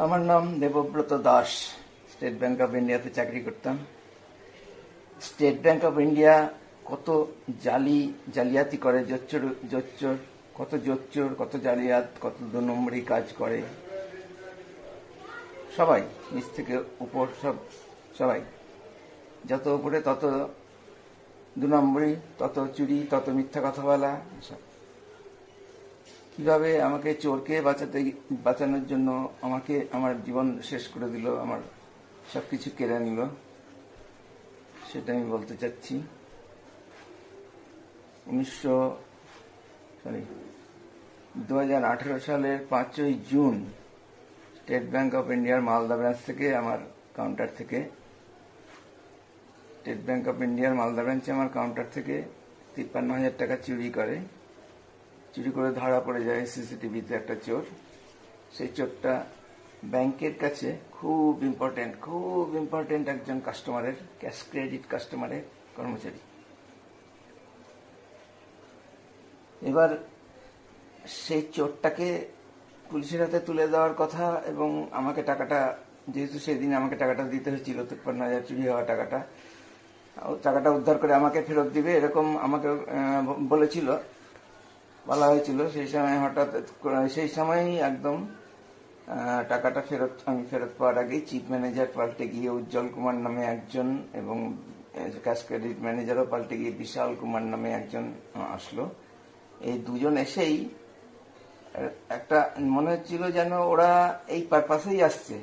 আমার নাম Debabrata Das. State bank of ইন্ডিয়াতে চাকরি করতাম। স্টেট ব্যাংক অফ ইন্ডিয়া কত জালিয়াতি করে, জোচ্চোর, কত জোচ্চোর, কত জালিয়াত, কত 2 নম্বরই কাজ করে। সবাই নিচ থেকে উপর, সবাই যত উপরে তত 2 নম্বরই, তত চুরি, তত মিথ্যা কথা বলা। কিভাবে আমাকে চোরকে বাঁচানোর জন্য আমাকে আমার জীবন শেষ করে দিল, আমার সবকিছু কেড়ে নিল, সেটা আমি বলতে চাচ্ছি। 2018 সালের 5ই জুন স্টেট ব্যাংক অফ ইন্ডিয়ার মালদা ব্রাঞ্চ থেকে, আমার কাউন্টার থেকে, স্টেট ব্যাংক অফ ইন্ডিয়ার মালদা ব্রাঞ্চে আমার কাউন্টার থেকে 53,000 টাকা চুরি করে ধরা পড়ে যায় সিসিটিভিতে একটা চোর। সেই চোরটা ব্যাংকের কাছে খুব ইম্পর্টেন্ট একজন কাস্টমারের, ক্যাশ ক্রেডিট কাস্টমারের কর্মচারী। এবার সেই চোরটাকে পুলিশের হাতে তুলে দেওয়ার কথা, এবং আমাকে টাকাটা, যেহেতু সেদিন আমাকে টাকাটা দিতে হয়েছিল, 53,000 চুরি হওয়া টাকাটা উদ্ধার করে আমাকে ফেরত দিবে, এরকম আমাকে বলা হয়েছিল। সেই সময়ই একদম টাকাটা আমি ফেরত পাওয়ার আগেই চিফ ম্যানেজার পাল্টে গিয়ে উজ্জ্বল কুমার নামে একজন, এবং ক্যাশ ক্রেডিট ম্যানেজারও পাল্টে গিয়ে বিশাল কুমার নামে একজন আসলো। এই দুজন এসেই একটা মনে হচ্ছিল যেন ওরা এই পারপাসেই আসছে।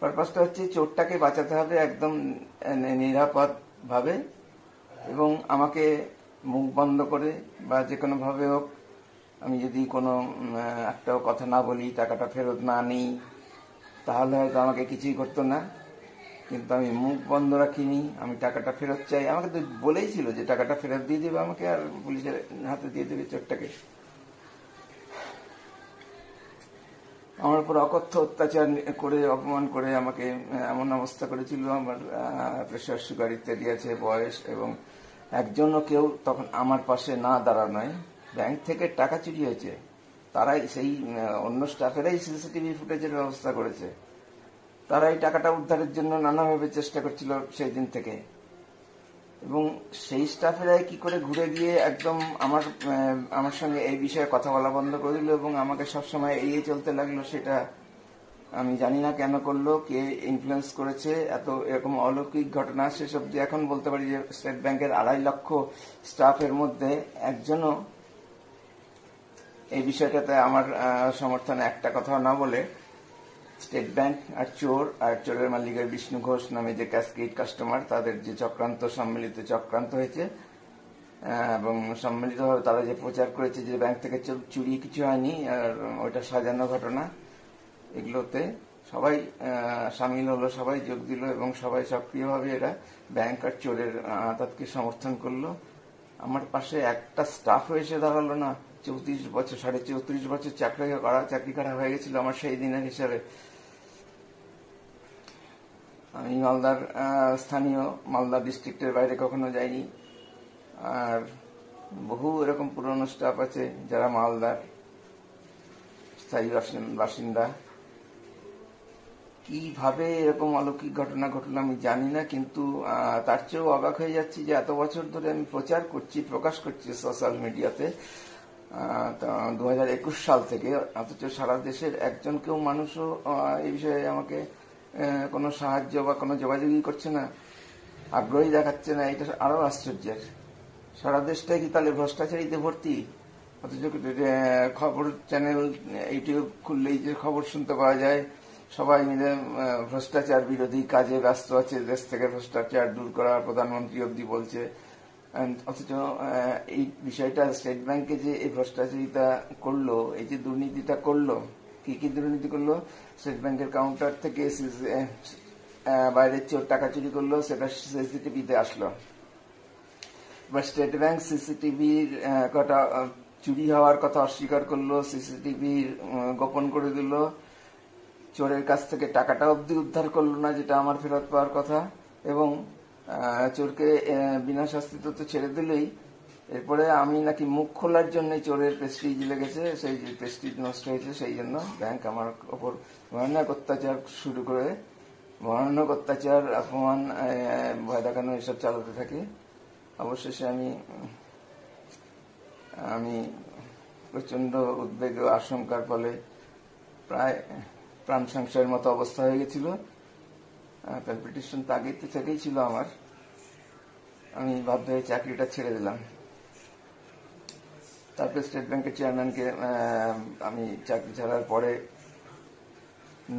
পারপাসটা হচ্ছে চোরটাকে বাঁচাতে হবে একদম নিরাপদ ভাবে, এবং আমাকে মুখ বন্ধ করে বা যে কোনো ভাবে হোক, আমি যদি কোনো একটাও কথা না বলি, টাকাটা ফেরত না নিই, তাহলে হয়তো আমাকে কিছুই করতো না। কিন্তু আমি মুখ বন্ধ রাখিনি, আমি টাকাটা ফেরত চাই। আমাকে তো বলেই ছিল যে টাকাটা ফেরত দিয়ে দেবে আমাকে, আর পুলিশের হাতে দিয়ে দেবে চোরটাকে। আমার উপর অকথ্য অত্যাচার করে, অপমান করে আমাকে এমন অবস্থা করেছিল। আমার প্রেশার, সুগার ইত্যাদি আছে, বয়স, এবং একজনও কেউ তখন আমার পাশে না দাঁড়ানোয় ব্যাংক থেকে টাকা চুরি হয়েছে। তারাই, সেই অন্য স্টাফেরাই সিসিটিভি ফুটেজের ব্যবস্থা করেছে। তারাই টাকাটা উদ্ধারের জন্য নানাভাবে চেষ্টা করছিল সেই দিন থেকে, এবং সেই স্টাফেরাই কি করে ঘুরে গিয়ে একদম আমার সঙ্গে এই বিষয়ে কথা বলা বন্ধ করে দিল, এবং আমাকে সবসময় এড়িয়ে চলতে লাগলো। সেটা আমি জানি না কেন করলো, কে ইনফ্লুয়েন্স করেছে। এরকম অলৌকিক ঘটনা শেষ অব্দি এখন বলতে পারি যে স্টেট ব্যাংকের 2.5 লক্ষ স্টাফের মধ্যে একজনও এই বিষয়টাতে আমার সমর্থনে একটা কথা না বলে, স্টেট ব্যাংক আর চোরের মালিকের বিষ্ণু ঘোষ নামে যে ক্যাশ ক্রেডিট কাস্টমার, তাদের যে সম্মিলিত চক্রান্ত হয়েছে, এবং সম্মিলিতভাবে তারা যে প্রচার করেছে যে ব্যাংক থেকে চুরি কিছু হয়নি, আর ওইটা সাজানো ঘটনা, এগুলোতে সবাই সামিল হলো, সবাই যোগ দিল, এবং সবাই সক্রিয়ভাবে এরা ব্যাংক আর চোরের তাদেরকে সমর্থন করলো। আমার পাশে একটা স্টাফ এসে দাঁড়ালো না। 34 বছর চাকরি করা হয়ে গেছিল আমার সেই দিনের হিসাবে। আমি মালদার স্থানীয়, মালদা ডিস্ট্রিক্টের বাইরে কখনো যাইনি। আর বহু এরকম পুরনো স্টাফ আছে যারা মালদার স্থায়ী বাসিন্দা। কিভাবে এরকম অলৌকিক ঘটনা ঘটলো আমি জানি না, কিন্তু তার চেয়েও অবাক হয়ে যাচ্ছি যে এত বছর ধরে আমি প্রকাশ করছি সোশ্যাল মিডিয়াতে, 2021 সাল থেকে, অথচ সারা দেশের একজনকেও মানুষও এই বিষয়ে আমাকে কোনো সাহায্য বা কোনো যোগাযোগই করছে না, আগ্রহী দেখাচ্ছে না। এটা আরো আশ্চর্যের। সারা দেশটাই কি তাহলে ভ্রষ্টাচারীতে ভর্তি? অথচ খবর চ্যানেল, ইউটিউব খুললেই যে খবর শুনতে পাওয়া যায়, সবাই মিলে ভ্রষ্টাচার বিরোধী কাজে ব্যস্ত আছে, দেশ থেকে ভ্রষ্টাচার দূর করা প্রধানমন্ত্রী অব্দি বলছে। অথচ এই বিষয়টা স্টেট ব্যাংকে যে এই ভ্রষ্টাচারিতা করলো, এই যে দুর্নীতিটা করলো, কি দুর্নীতি করলো? স্টেট ব্যাংকের কাউন্টার থেকে বাইরের চোর টাকা চুরি করলো, সেটা সিসিটিভিতে আসলো। এবার স্টেট ব্যাংক সিসিটিভির চুরি হওয়ার কথা অস্বীকার করলো, সিসিটিভি গোপন করে দিল, চোরের কাছ থেকে টাকাটা অব্দি উদ্ধার করলো না, যেটা আমার ফেরত পাওয়ার কথা। এবং চোরকে বিনা শাস্তিতে তো ছেড়ে দিলেই, এরপরে আমি নাকি মুখ খোলার জন্য চোরের প্রেস্টিজ লেগেছে, সেই প্রেস্টিজ নষ্ট হয়েছে, সেই জন্য ব্যাংক আমার ওপর ভয়ানক অত্যাচার শুরু করে, ভয়ানক অত্যাচার, অপমান, ভয় দেখানো এসব চালাতে থাকে। অবশেষে আমি প্রচন্ড উদ্বেগ ও আশঙ্কার ফলে প্রায় প্রাণ সংশয়ের মতো অবস্থা হয়ে গেছিল। প্যালপিটেশন তো আগে থেকেই ছিল আমার। আমি বাধ্য হয়ে চাকরিটা ছেড়ে দিলাম। তারপরে স্টেট ব্যাংকের চেয়ারম্যানকে আমি চাকরি ছাড়ার পরে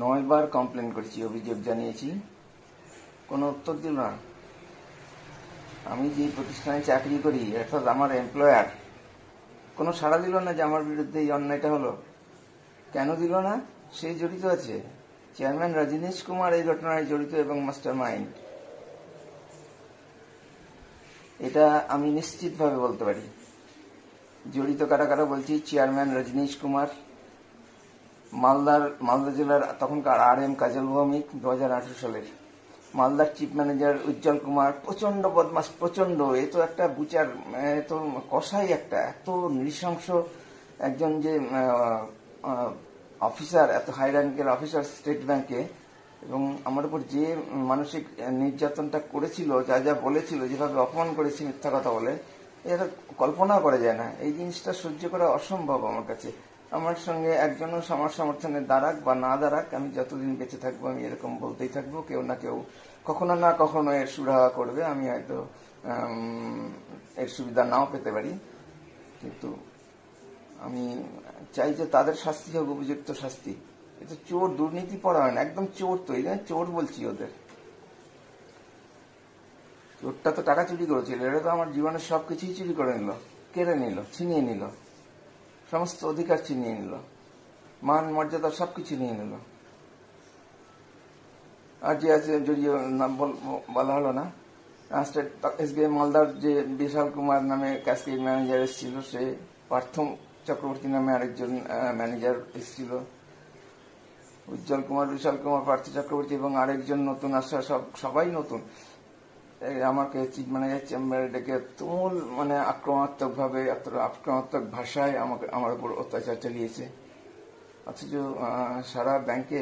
9 বার কমপ্লেন করেছি, অভিযোগ জানিয়েছি, কোনো উত্তর দিল না। আমি যে প্রতিষ্ঠানে চাকরি করি, অর্থাৎ আমার এমপ্লয়ার, কোনো সাড়া দিল না যে আমার বিরুদ্ধে এই অন্যায়টা হলো। কেন দিল না? সে জড়িত আছে, চেয়ারম্যান রজনীশ কুমার এই ঘটনায় জড়িত এবং মাস্টার মাইন্ড, এটা আমি নিশ্চিতভাবে বলতে পারি। জড়িত কারা কারা বলছি, চেয়ারম্যান রজনীশ কুমার, মালদা জেলার তখনকার RM কাজল ভৌমিক 2018 সালের, মালদার চিফ ম্যানেজার উজ্জ্বল কুমার, প্রচন্ড বদমাস, প্রচন্ড, এ তো একটা বুচার, তো কসাই, একটা এত নৃশংস একজন যে অফিসার, এত হাই র্যাঙ্কের অফিসার স্টেট ব্যাংকে, এবং আমার উপর যে মানসিক নির্যাতনটা করেছিল, যা যা বলেছিল, যেভাবে অপমান করেছে মিথ্যা কথা বলে, এটা কল্পনা করা যায় না। এই জিনিসটা সহ্য করা অসম্ভব আমার কাছে। আমার সঙ্গে একজনও আমার সমর্থনে দাঁড়াক বা না দাঁড়াক, আমি যতদিন বেঁচে থাকবো আমি এরকম বলতেই থাকবো। কেউ না কেউ কখনো না কখনো এর সুরাহা করবে। আমি হয়তো এর সুবিধা নাও পেতে পারি, কিন্তু আমি চাই যে তাদের শাস্তি হোক উপযুক্ত শাস্তি। এটা চোর, দুর্নীতি পরায়ণ, একদম চোর। তো এই চোর বলছি ওদের। চোরটা তো টাকা চুরি করেছিল, এটা তো আমার জীবনের সবকিছুই চুরি করে নিল, কেড়ে নিল, ছিনিয়ে নিল, সমস্ত অধিকার ছিনিয়ে নিল, মান মর্যাদা সবকিছু নিয়ে নিল। আর যে আছে, যদিও নাম বলা হলো না, SBI মালদার যে বিশাল কুমার নামে ক্যাশকেড ম্যানেজার এসেছিল, সে পার্থ চক্রবর্তী নামে আরেকজন ম্যানেজার এসেছিল। উজ্জ্বল কুমার, বিশাল কুমার, পার্থ চক্রবর্তী এবং আরেকজন নতুন আসা, সবাই নতুন, আমাকে চিফ ম্যানেজার চেম্বারে ডেকে তুমুল আক্রমণাত্মক ভাবে, আক্রমণাত্মক ভাষায় আমার উপর অত্যাচার চালিয়েছে। অথচ সারা ব্যাংকে,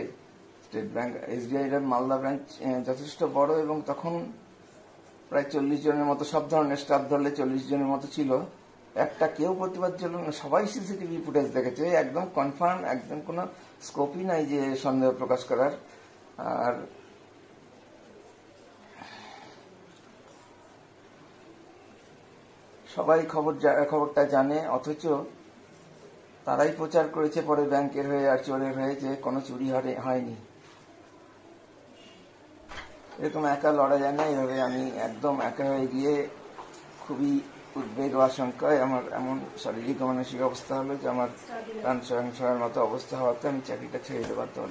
state bank, SBI Malda branch যথেষ্ট বড়, এবং তখন প্রায় 40 জনের মতো, সব ধরনের স্টাফ ধরলে 40 জনের মতো ছিল। একটা কেউ প্রতিবাদ ছিল না, সবাই CCTV ফুটেজ দেখেছে, একদম কনফার্ম, একদম কোনো স্কোপই নাই যে সন্দেহ প্রকাশ করার। আর সবাই খবরটা জানে, অথচ তারাই প্রচার করেছে পরে ব্যাংকের হয়ে আর চোরের হয়ে যে কোনো চুরি হয়নি। এরকম একা লড়া যায় না। এইভাবে আমি একদম একা হয়ে গিয়ে খুবই উদ্বেগ ও আশঙ্কায় আমার এমন শারীরিক ও মানসিক অবস্থা হলো যে আমার প্রাণ সংশয়ের মতো অবস্থা হওয়াতে আমি চাকরিটা ছেড়ে দিতে বাধ্য হলাম।